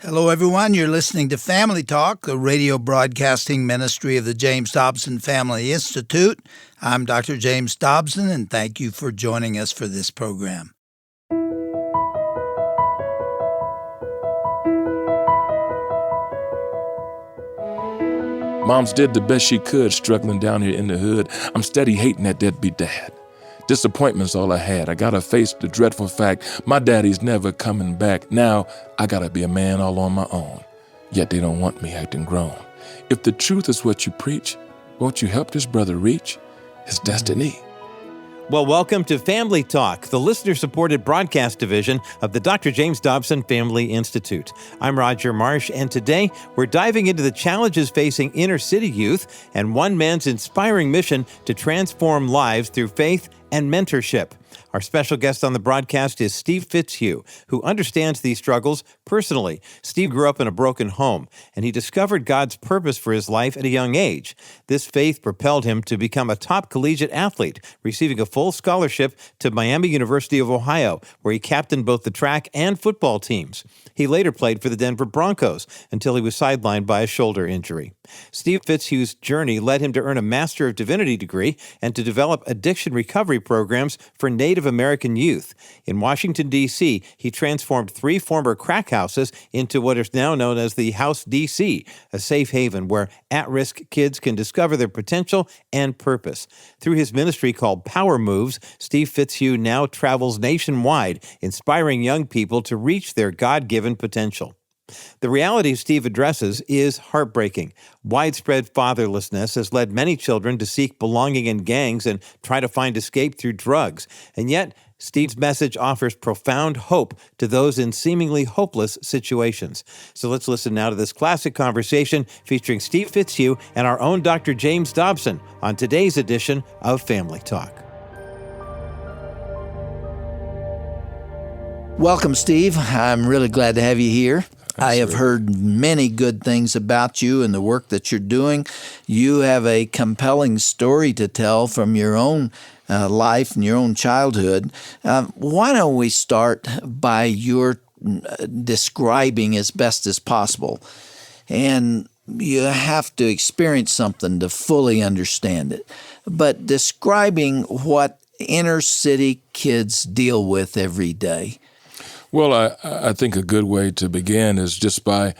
Hello, everyone. You're listening to Family Talk, the radio broadcasting ministry of the James Dobson Family Institute. I'm Dr. James Dobson, and thank you for joining us for this program. Mom's did the best she could, struggling down here in the hood. I'm steady hating that deadbeat dad. Disappointment's all I had. I gotta face the dreadful fact my daddy's never coming back. Now I gotta be a man all on my own. Yet they don't want me acting grown. If the truth is what you preach, won't you help this brother reach his destiny? Well, welcome to Family Talk, the listener-supported broadcast division of the Dr. James Dobson Family Institute. I'm Roger Marsh, and today we're diving into the challenges facing inner-city youth and one man's inspiring mission to transform lives through faith and mentorship. Our special guest on the broadcast is Steve Fitzhugh, who understands these struggles personally. Steve grew up in a broken home, and he discovered God's purpose for his life at a young age. This faith propelled him to become a top collegiate athlete, receiving a full scholarship to Miami University of Ohio, where he captained both the track and football teams. He later played for the Denver Broncos until he was sidelined by a shoulder injury. Steve Fitzhugh's journey led him to earn a Master of Divinity degree and to develop addiction recovery programs for Native American youth. In Washington, D.C., he transformed 3 former crack houses into what is now known as the House D.C., a safe haven where at-risk kids can discover their potential and purpose. Through his ministry called Power Moves, Steve Fitzhugh now travels nationwide, inspiring young people to reach their God-given potential. The reality Steve addresses is heartbreaking. Widespread fatherlessness has led many children to seek belonging in gangs and try to find escape through drugs. And yet, Steve's message offers profound hope to those in seemingly hopeless situations. So let's listen now to this classic conversation featuring Steve Fitzhugh and our own Dr. James Dobson on today's edition of Family Talk. Welcome, Steve. I'm really glad to have you here. I have heard many good things about you and the work that you're doing. You have a compelling story to tell from your own life and your own childhood. Why don't we start by your describing as best as possible? And you have to experience something to fully understand it. But describing what inner city kids deal with every day. Well, I think a good way to begin is just by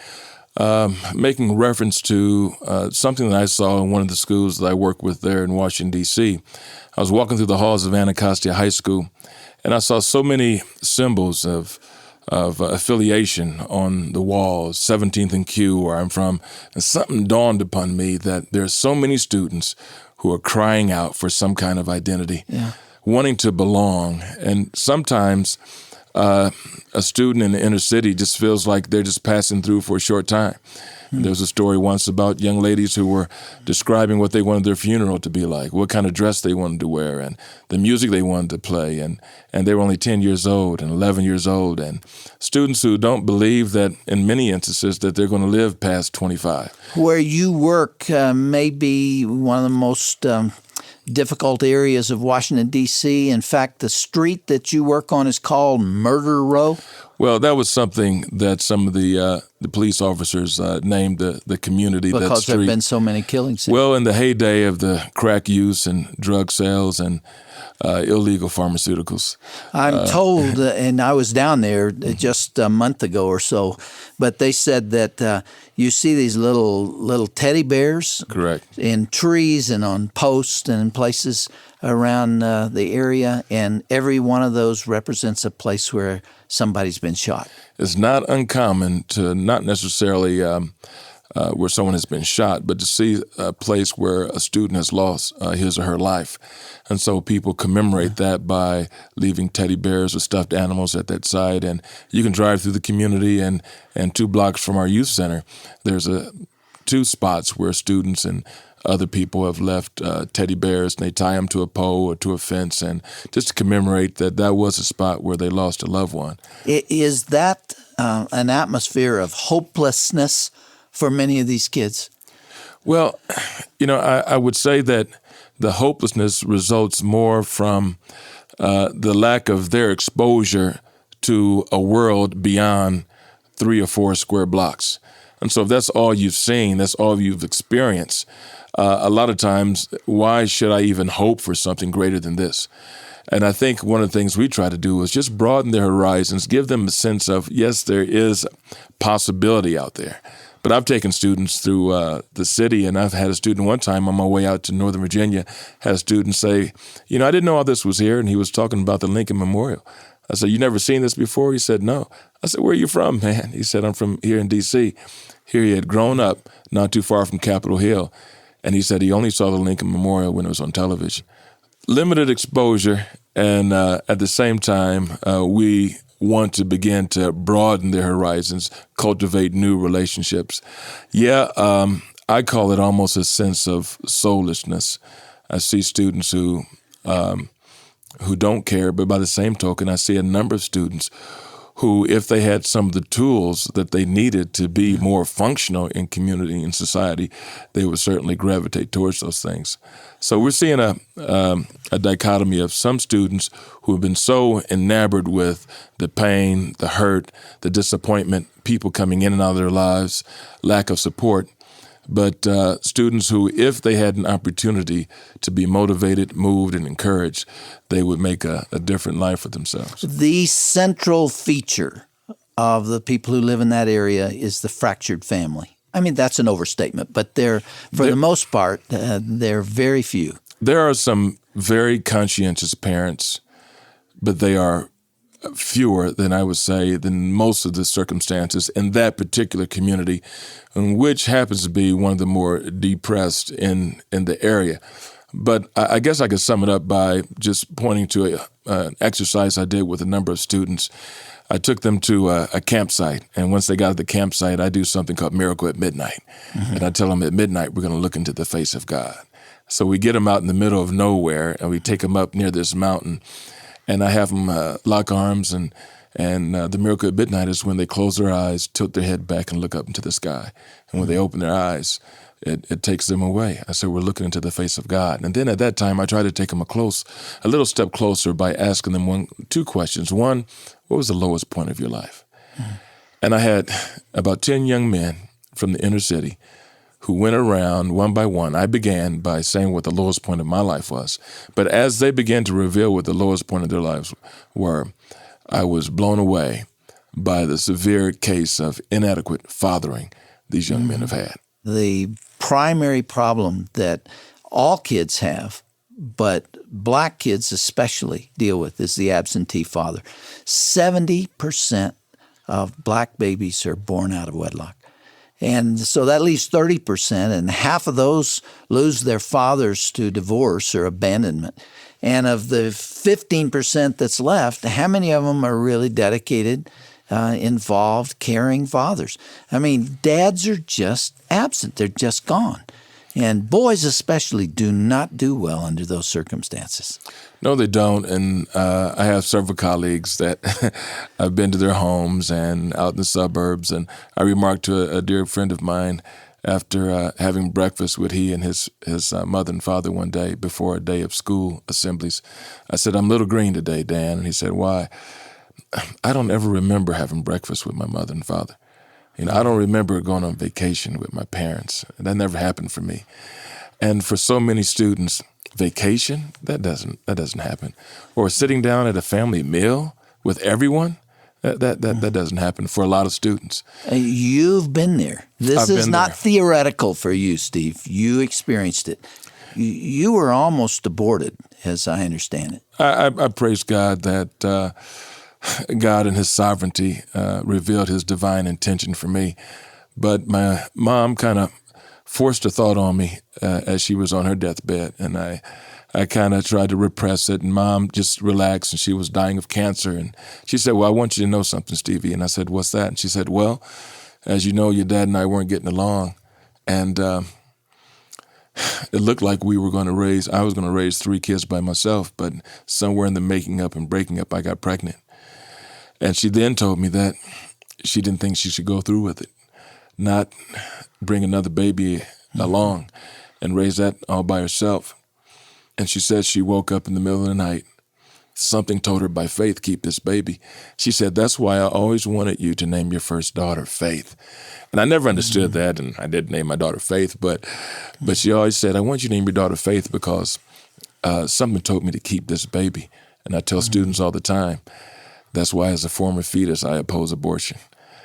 making reference to something that I saw in one of the schools that I work with there in Washington, D.C. I was walking through the halls of Anacostia High School, and I saw so many symbols of affiliation on the walls, 17th and Q, where I'm from, and something dawned upon me that there are so many students who are crying out for some kind of identity, wanting to belong, and sometimes a student in the inner city just feels like they're just passing through for a short time. There was a story once about young ladies who were describing what they wanted their funeral to be like, what kind of dress they wanted to wear, and the music they wanted to play. And they were only 10 years old and 11 years old. And students who don't believe that, in many instances, that they're going to live past 25. Where you work may be one of the most difficult areas of Washington, D.C. In fact, the street that you work on is called Murder Row. Well, that was something that some of the police officers named the community, that street. Because there have been so many killings. Well, in the heyday of the crack use and drug sales and illegal pharmaceuticals. I'm told, and I was down there just a month ago or so, but they said that you see these little teddy bears, correct, in trees and on posts and in places around the area, and every one of those represents a place where somebody's been shot. It's not uncommon to not necessarily where someone has been shot, but to see a place where a student has lost his or her life. And so people commemorate that by leaving teddy bears or stuffed animals at that site. And you can drive through the community, and 2 blocks from our youth center, there's 2 spots where students and other people have left teddy bears, and they tie them to a pole or to a fence, and just to commemorate that was a spot where they lost a loved one. Is that an atmosphere of hopelessness for many of these kids? Well, I would say that the hopelessness results more from the lack of their exposure to a world beyond 3 or 4 square blocks. And so if that's all you've seen, that's all you've experienced, a lot of times, why should I even hope for something greater than this? And I think one of the things we try to do is just broaden their horizons, give them a sense of, yes, there is possibility out there. But I've taken students through the city, and I've had a student one time on my way out to Northern Virginia, had a student say, I didn't know all this was here, and he was talking about the Lincoln Memorial. I said, you never seen this before? He said, no. I said, where are you from, man? He said, I'm from here in D.C. Here he had grown up not too far from Capitol Hill, and he said he only saw the Lincoln Memorial when it was on television. Limited exposure, and at the same time, we want to begin to broaden their horizons, cultivate new relationships. I call it almost a sense of soulishness. I see students who don't care, but by the same token, I see a number of students who, if they had some of the tools that they needed to be more functional in community and society, they would certainly gravitate towards those things. So we're seeing a dichotomy of some students who have been so enamored with the pain, the hurt, the disappointment, people coming in and out of their lives, lack of support, but students who, if they had an opportunity to be motivated, moved, and encouraged, they would make a different life for themselves. The central feature of the people who live in that area is the fractured family. I mean, that's an overstatement, but for the most part, they're very few. There are some very conscientious parents, but they are fewer than I would say than most of the circumstances in that particular community, which happens to be one of the more depressed in the area. But I guess I could sum it up by just pointing to an exercise I did with a number of students. I took them to a campsite, and once they got to the campsite, I do something called Miracle at Midnight. Mm-hmm. And I tell them at midnight, we're going to look into the face of God. So we get them out in the middle of nowhere, and we take them up near this mountain, and I have them lock arms, and the Miracle at Midnight is when they close their eyes, tilt their head back, and look up into the sky. And when they open their eyes, it takes them away. I said, we're looking into the face of God. And then at that time, I try to take them a little step closer by asking them two questions. One, what was the lowest point of your life? Mm-hmm. And I had about 10 young men from the inner city who went around one by one. I began by saying what the lowest point of my life was. But as they began to reveal what the lowest point of their lives were, I was blown away by the severe case of inadequate fathering these young men have had. The primary problem that all kids have, but black kids especially deal with, is the absentee father. 70% of black babies are born out of wedlock. And so that leaves 30%, and half of those lose their fathers to divorce or abandonment. And of the 15% that's left, how many of them are really dedicated, involved, caring fathers? I mean, dads are just absent. They're just gone. And boys especially do not do well under those circumstances. No, they don't. And I have several colleagues that I've been to their homes and out in the suburbs. And I remarked to a dear friend of mine after having breakfast with he and his mother and father one day before a day of school assemblies. I said, I'm a little green today, Dan. And he said, why? I don't ever remember having breakfast with my mother and father. I don't remember going on vacation with my parents. That never happened for me. And for so many students, vacation, that doesn't happen. Or sitting down at a family meal with everyone, that doesn't happen for a lot of students. You've been there. This is not theoretical for you, Steve. You experienced it. You were almost aborted, as I understand it. I praise God that God in his sovereignty revealed his divine intention for me. But my mom kind of forced a thought on me as she was on her deathbed, and I kind of tried to repress it, and Mom just relaxed, and she was dying of cancer. And she said, well, I want you to know something, Stevie. And I said, what's that? And she said, well, as you know, your dad and I weren't getting along, and it looked like I was going to raise 3 kids by myself, but somewhere in the making up and breaking up, I got pregnant. And she then told me that she didn't think she should go through with it, not bring another baby along and raise that all by herself. And she said she woke up in the middle of the night something told her, by faith, keep this baby. She said, that's why I always wanted you to name your first daughter Faith. And I never understood that, and I didn't name my daughter Faith, but she always said, I want you to name your daughter Faith because something told me to keep this baby. And I tell students all the time, that's why as a former fetus, I oppose abortion.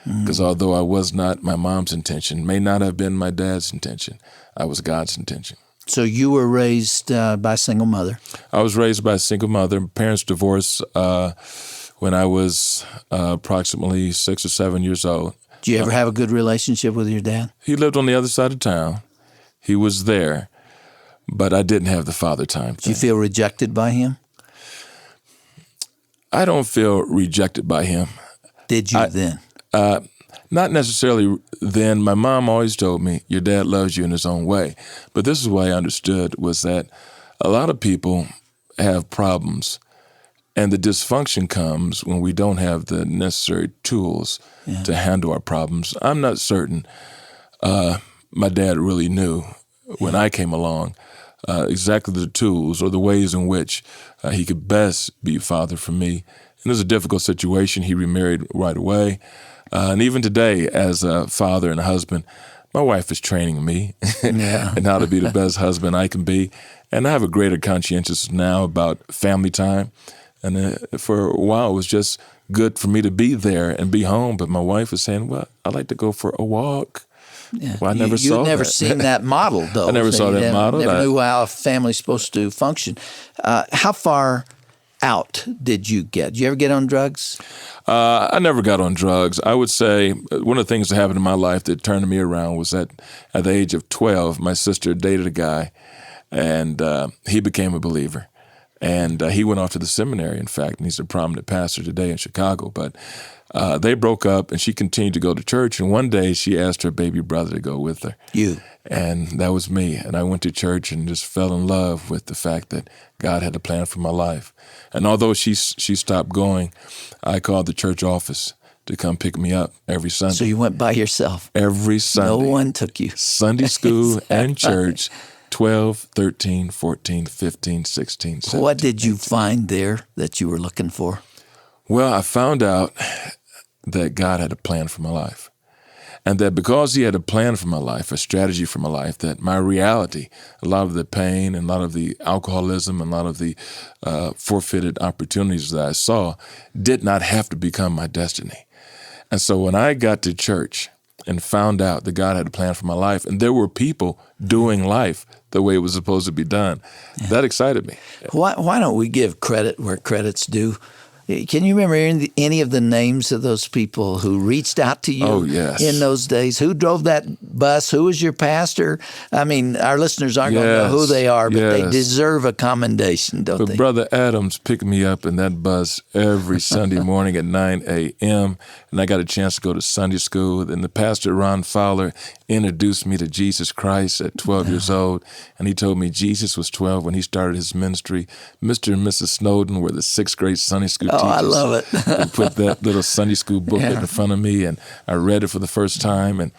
Because although I was not my mom's intention, may not have been my dad's intention, I was God's intention. So you were raised by a single mother? I was raised by a single mother. Parents divorced when I was approximately 6 or 7 years old. Did you ever have a good relationship with your dad? He lived on the other side of town. He was there, but I didn't have the father time thing. Did you feel rejected by him? I don't feel rejected by him. Did you then? Not necessarily then. My mom always told me, your dad loves you in his own way. But this is what I understood, was that a lot of people have problems, and the dysfunction comes when we don't have the necessary tools to handle our problems. I'm not certain my dad really knew when I came along exactly the tools or the ways in which he could best be a father for me. And it was a difficult situation. He remarried right away. And even today, as a father and a husband, my wife is training me in how to be the best husband I can be. And I have a greater conscientiousness now about family time. And for a while, it was just good for me to be there and be home. But my wife was saying, well, I'd like to go for a walk. Yeah. Well, I never saw that. You'd never seen that model, though. I never saw that model. Never knew how a family's supposed to function. How far out did you get? Did you ever get on drugs? I never got on drugs. I would say one of the things that happened in my life that turned me around was that at the age of 12, my sister dated a guy, and he became a believer. And he went off to the seminary, in fact, and he's a prominent pastor today in Chicago. But they broke up, and she continued to go to church. And one day she asked her baby brother to go with her. You. And that was me. And I went to church and just fell in love with the fact that God had a plan for my life. And although she stopped going, I called the church office to come pick me up every Sunday. So you went by yourself? Every Sunday. No one took you? Sunday school and church. 12, 13, 14, 15, 16, 17. What did you find there that you were looking for? Well, I found out that God had a plan for my life. And that because he had a plan for my life, a strategy for my life, that my reality, a lot of the pain and a lot of the alcoholism and a lot of the forfeited opportunities that I saw did not have to become my destiny. And so when I got to church and found out that God had a plan for my life, and there were people doing life the way it was supposed to be done, that excited me. Why don't we give credit where credit's due? Can you remember any of the names of those people who reached out to you in those days? Who drove that bus? Who was your pastor? I mean, our listeners aren't going to know who they are, but they deserve a commendation, don't they? Brother Adams picked me up in that bus every Sunday morning at 9 a.m., and I got a chance to go to Sunday school. Then the pastor, Ron Fowler, introduced me to Jesus Christ at 12 years old, and he told me Jesus was 12 when he started his ministry. Mr. and Mrs. Snowden were the 6th grade Sunday school teachers. Oh, I love it. They put that little Sunday school booklet in front of me, and I read it for the first time. And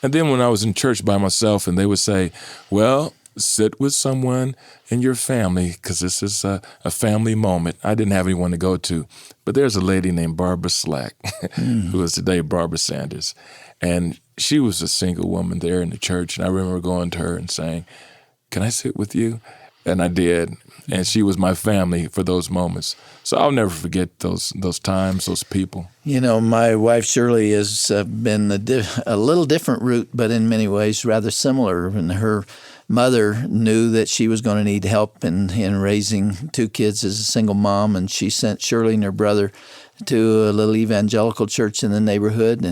then when I was in church by myself, and they would say, well, sit with someone in your family, because this is a family moment. I didn't have anyone to go to. But there's a lady named Barbara Slack, who is today Barbara Sanders. And she was a single woman there in the church. And I remember going to her and saying, can I sit with you? And I did. And she was my family for those moments. So I'll never forget those times, those people. You know, my wife Shirley has been a little different route, but in many ways rather similar. And her mother knew that she was going to need help in raising 2 kids as a single mom, and she sent Shirley and her brother to a little evangelical church in the neighborhood,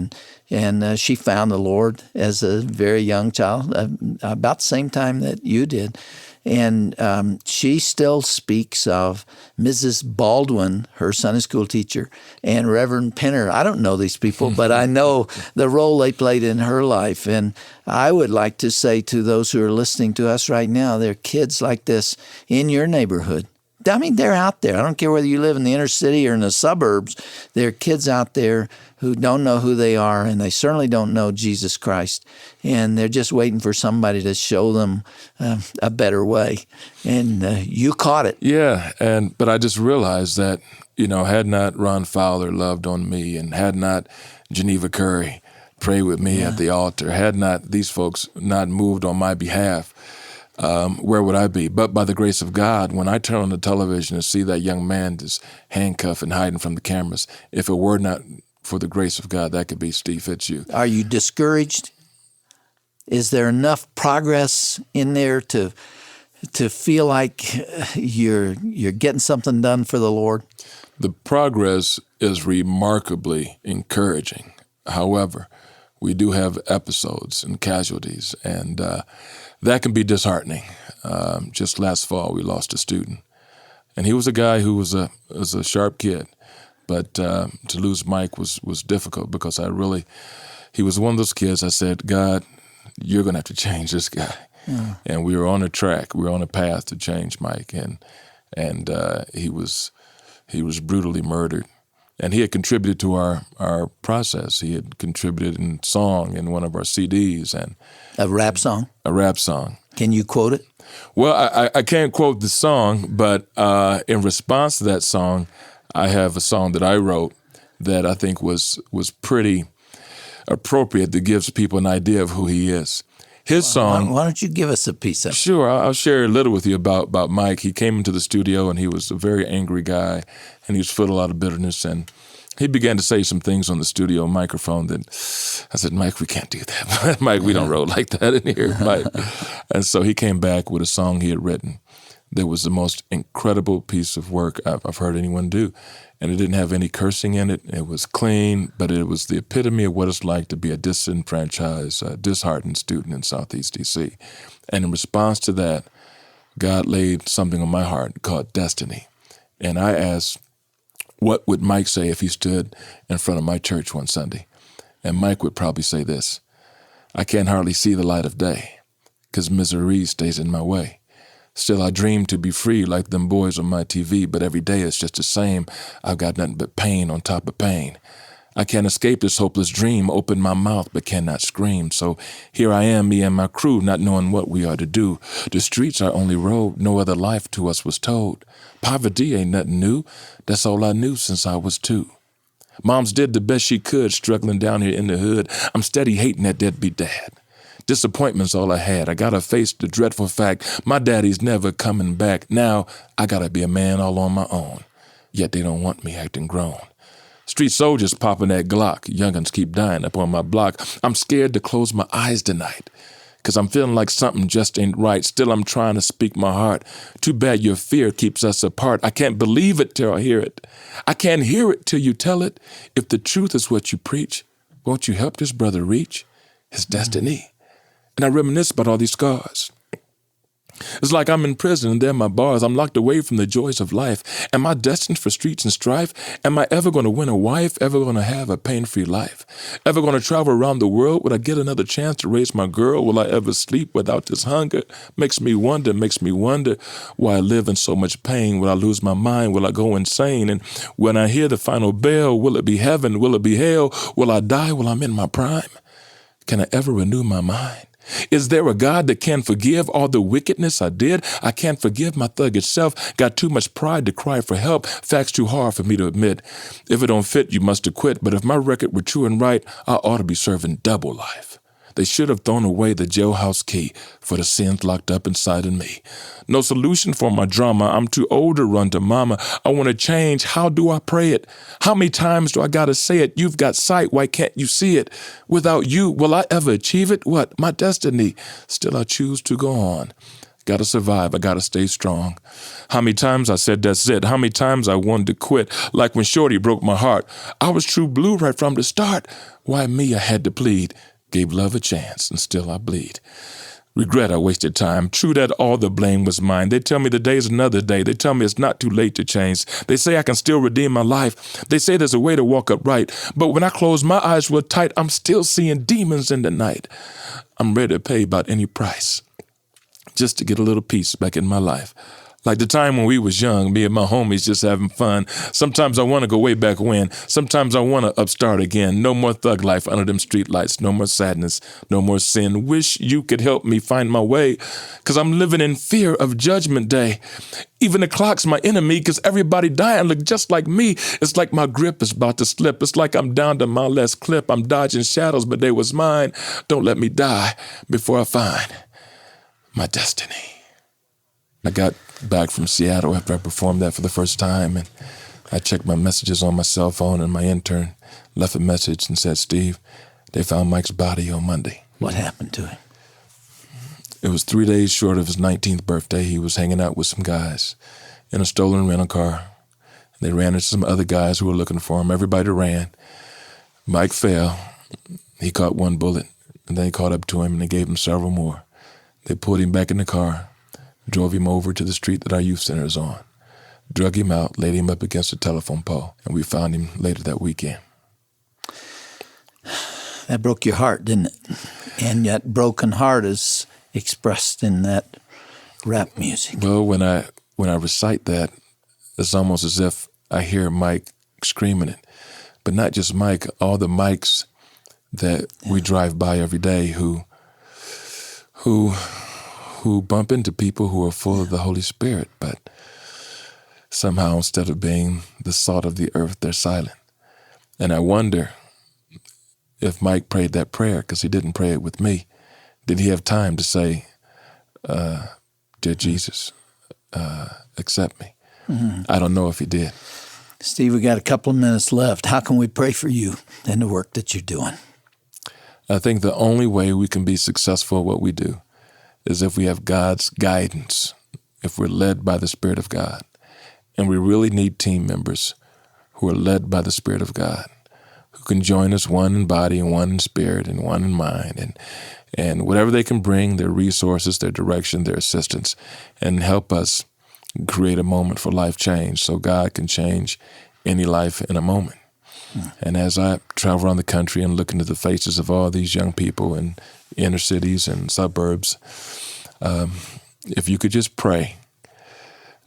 and she found the Lord as a very young child, about the same time that you did. And she still speaks of Mrs. Baldwin, her Sunday school teacher, and Reverend Penner. I don't know these people, but I know the role they played in her life. And I would like to say to those who are listening to us right now, there are kids like this in your neighborhood they're out there. I don't care whether you live in the inner city or in the suburbs. There are kids out there who don't know who they are, and they certainly don't know Jesus Christ. And they're just waiting for somebody to show them a better way. And you caught it. Yeah, but I just realized that, had not Ron Fowler loved on me, and had not Geneva Curry prayed with me at the altar, had not these folks not moved on my behalf, where would I be? But by the grace of God, when I turn on the television and see that young man just handcuffed and hiding from the cameras, if it were not for the grace of God, that could be Steve Fitzhugh. Are you discouraged? Is there enough progress in there to feel like you're getting something done for the Lord? The progress is remarkably encouraging. However, we do have episodes and casualties, and that can be disheartening. Just last fall, we lost a student, and he was a guy who was a sharp kid. But to lose Mike was difficult because he was one of those kids. I said, God, you're going to have to change this guy. Yeah. And we were on a track. We were on a path to change Mike, and he was brutally murdered. And he had contributed to our process. He had contributed in song in one of our CDs. And a rap song? A rap song. Can you quote it? Well, I can't quote the song, but in response to that song, I have a song that I wrote that I think was pretty appropriate, that gives people an idea of who he is. His song... Why don't you give us a piece of it? Sure, I'll share a little with you about Mike. He came into the studio, and he was a very angry guy, and he was full of a lot of bitterness, and he began to say some things on the studio microphone that I said, Mike, we can't do that. Mike, we don't roll like that in here, Mike. And so he came back with a song he had written that was the most incredible piece of work I've heard anyone do. And it didn't have any cursing in it. It was clean, but it was the epitome of what it's like to be a disenfranchised, disheartened student in Southeast D.C. And in response to that, God laid something on my heart called destiny. And I asked, what would Mike say if he stood in front of my church one Sunday? And Mike would probably say this: I can't hardly see the light of day because misery stays in my way. Still, I dream to be free like them boys on my TV, but every day it's just the same. I've got nothing but pain on top of pain. I can't escape this hopeless dream, open my mouth but cannot scream. So here I am, me and my crew, not knowing what we are to do. The streets are only road, no other life to us was told. Poverty ain't nothing new, that's all I knew since I was 2. Moms did the best she could, struggling down here in the hood. I'm steady hating that deadbeat dad. Disappointment's all I had. I gotta face the dreadful fact my daddy's never coming back. Now I gotta be a man all on my own. Yet they don't want me acting grown. Street soldiers popping that Glock. Young'uns keep dying up on my block. I'm scared to close my eyes tonight, 'cause I'm feeling like something just ain't right. Still I'm trying to speak my heart. Too bad your fear keeps us apart. I can't believe it till I hear it. I can't hear it till you tell it. If the truth is what you preach, won't you help this brother reach his destiny? And I reminisce about all these scars. It's like I'm in prison and they're my bars. I'm locked away from the joys of life. Am I destined for streets and strife? Am I ever going to win a wife? Ever going to have a pain-free life? Ever going to travel around the world? Would I get another chance to raise my girl? Will I ever sleep without this hunger? Makes me wonder why I live in so much pain. Will I lose my mind? Will I go insane? And when I hear the final bell, will it be heaven? Will it be hell? Will I die while I'm in my prime? Can I ever renew my mind? Is there a God that can forgive all the wickedness I did? I can't forgive my thuggish self. Got too much pride to cry for help. Facts too hard for me to admit. If it don't fit, you must have quit. But if my record were true and right, I ought to be serving double life. They should have thrown away the jailhouse key for the sins locked up inside of me. No solution for my drama. I'm too old to run to mama. I want to change. How do I pray it? How many times do I got to say it? You've got sight. Why can't you see it? Without you, will I ever achieve it? What? My destiny. Still, I choose to go on. Got to survive. I got to stay strong. How many times I said that's it? How many times I wanted to quit? Like when Shorty broke my heart. I was true blue right from the start. Why me? I had to plead. Gave love a chance, and still I bleed. Regret I wasted time. True that all the blame was mine. They tell me the day's another day. They tell me it's not too late to change. They say I can still redeem my life. They say there's a way to walk upright. But when I close my eyes real tight, I'm still seeing demons in the night. I'm ready to pay about any price just to get a little peace back in my life. Like the time when we was young, me and my homies just having fun. Sometimes I want to go way back when. Sometimes I want to upstart again. No more thug life under them street lights. No more sadness. No more sin. Wish you could help me find my way, because I'm living in fear of Judgment Day. Even the clock's my enemy, because everybody dying look just like me. It's like my grip is about to slip. It's like I'm down to my last clip. I'm dodging shadows, but they was mine. Don't let me die before I find my destiny. I got back from Seattle after I performed that for the first time, and I checked my messages on my cell phone, and my intern left a message and said, "Steve, they found Mike's body on Monday." What happened to him? It was 3 days short of his 19th birthday. He was hanging out with some guys in a stolen rental car. They ran into some other guys who were looking for him. Everybody ran. Mike fell. He caught one bullet, and they caught up to him, and they gave him several more. They pulled him back in the car, drove him over to the street that our youth center is on, drug him out, laid him up against a telephone pole, and we found him later that weekend. That broke your heart, didn't it? And that broken heart is expressed in that rap music. Well, when I recite that, it's almost as if I hear Mike screaming it. But not just Mike, all the Mikes that we drive by every day who bump into people who are full of the Holy Spirit, but somehow instead of being the salt of the earth, they're silent. And I wonder if Mike prayed that prayer, because he didn't pray it with me. Did he have time to say, "Dear Jesus, accept me"? Mm-hmm. I don't know if he did. Steve, we got a couple of minutes left. How can we pray for you and the work that you're doing? I think the only way we can be successful at what we do is if we have God's guidance, if we're led by the Spirit of God. And we really need team members who are led by the Spirit of God, who can join us, one in body and one in spirit and one in mind, and whatever they can bring, their resources, their direction, their assistance, and help us create a moment for life change so God can change any life in a moment. And as I travel around the country and look into the faces of all these young people in inner cities and suburbs, if you could just pray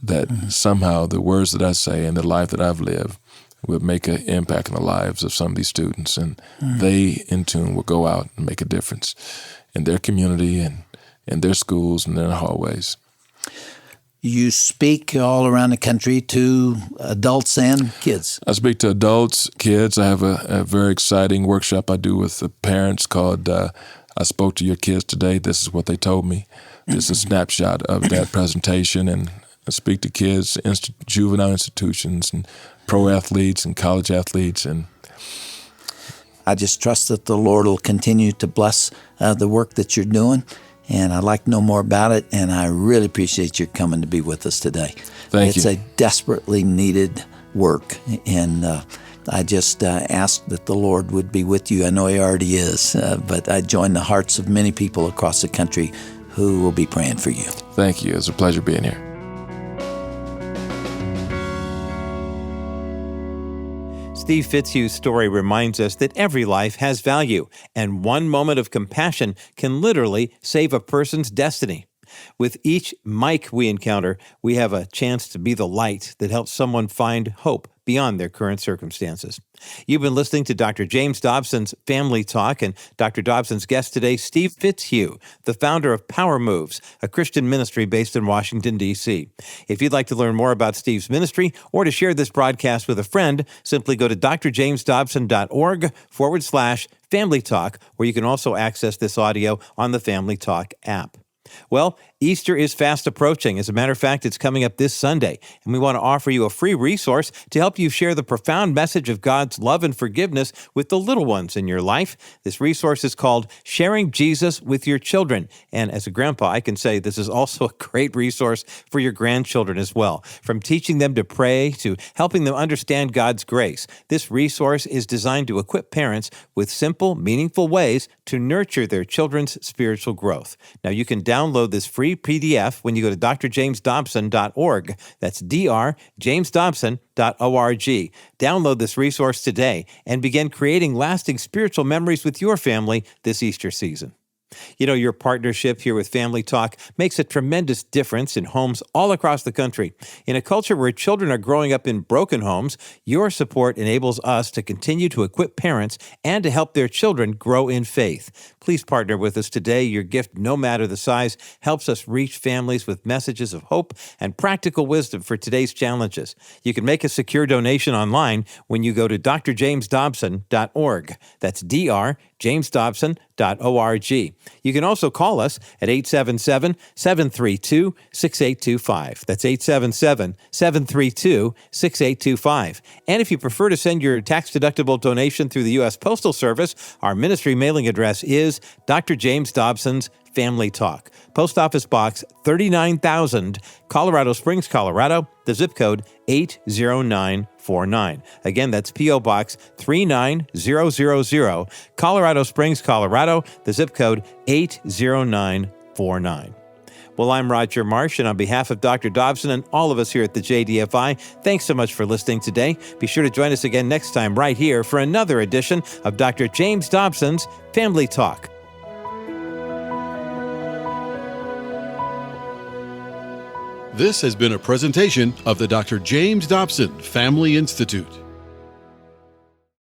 that somehow the words that I say and the life that I've lived would make an impact in the lives of some of these students, and they, in tune, will go out and make a difference in their community and in their schools and their hallways. You speak all around the country to adults and kids. I speak to adults, kids. I have a very exciting workshop I do with the parents called I Spoke to Your Kids Today. This is what they told me. This is a snapshot of that presentation. And I speak to kids, juvenile institutions, and pro athletes and college athletes. And I just trust that the Lord will continue to bless the work that you're doing. And I'd like to know more about it, and I really appreciate your coming to be with us today. Thank you. It's a desperately needed work, and I just ask that the Lord would be with you. I know He already is, but I join the hearts of many people across the country who will be praying for you. Thank you. It's a pleasure being here. Steve Fitzhugh's story reminds us that every life has value, and one moment of compassion can literally save a person's destiny. With each Mike we encounter, we have a chance to be the light that helps someone find hope beyond their current circumstances. You've been listening to Dr. James Dobson's Family Talk, and Dr. Dobson's guest today, Steve Fitzhugh, the founder of Power Moves, a Christian ministry based in Washington, D.C. If you'd like to learn more about Steve's ministry or to share this broadcast with a friend, simply go to drjamesdobson.org/Family Talk, where you can also access this audio on the Family Talk app. Well, Easter is fast approaching. As a matter of fact, it's coming up this Sunday, and we want to offer you a free resource to help you share the profound message of God's love and forgiveness with the little ones in your life. This resource is called Sharing Jesus with Your Children, and as a grandpa, I can say this is also a great resource for your grandchildren as well. From teaching them to pray to helping them understand God's grace, this resource is designed to equip parents with simple, meaningful ways to nurture their children's spiritual growth. Now, you can download this free PDF when you go to drjamesdobson.org. That's drjamesdobson.org. Download this resource today and begin creating lasting spiritual memories with your family this Easter season. You know, your partnership here with Family Talk makes a tremendous difference in homes all across the country. In a culture where children are growing up in broken homes, your support enables us to continue to equip parents and to help their children grow in faith. Please partner with us today. Your gift, no matter the size, helps us reach families with messages of hope and practical wisdom for today's challenges. You can make a secure donation online when you go to drjamesdobson.org. That's drjamesdobson.org. You can also call us at 877-732-6825. That's 877-732-6825. And if you prefer to send your tax-deductible donation through the U.S. Postal Service, our ministry mailing address is Dr. James Dobson's Family Talk. Post Office Box 39,000, Colorado Springs, Colorado, the zip code 80949. Again, that's P.O. Box 39000, Colorado Springs, Colorado, the zip code 80949. Well, I'm Roger Marsh, and on behalf of Dr. Dobson and all of us here at the JDFI, thanks so much for listening today. Be sure to join us again next time right here for another edition of Dr. James Dobson's Family Talk. This has been a presentation of the Dr. James Dobson Family Institute.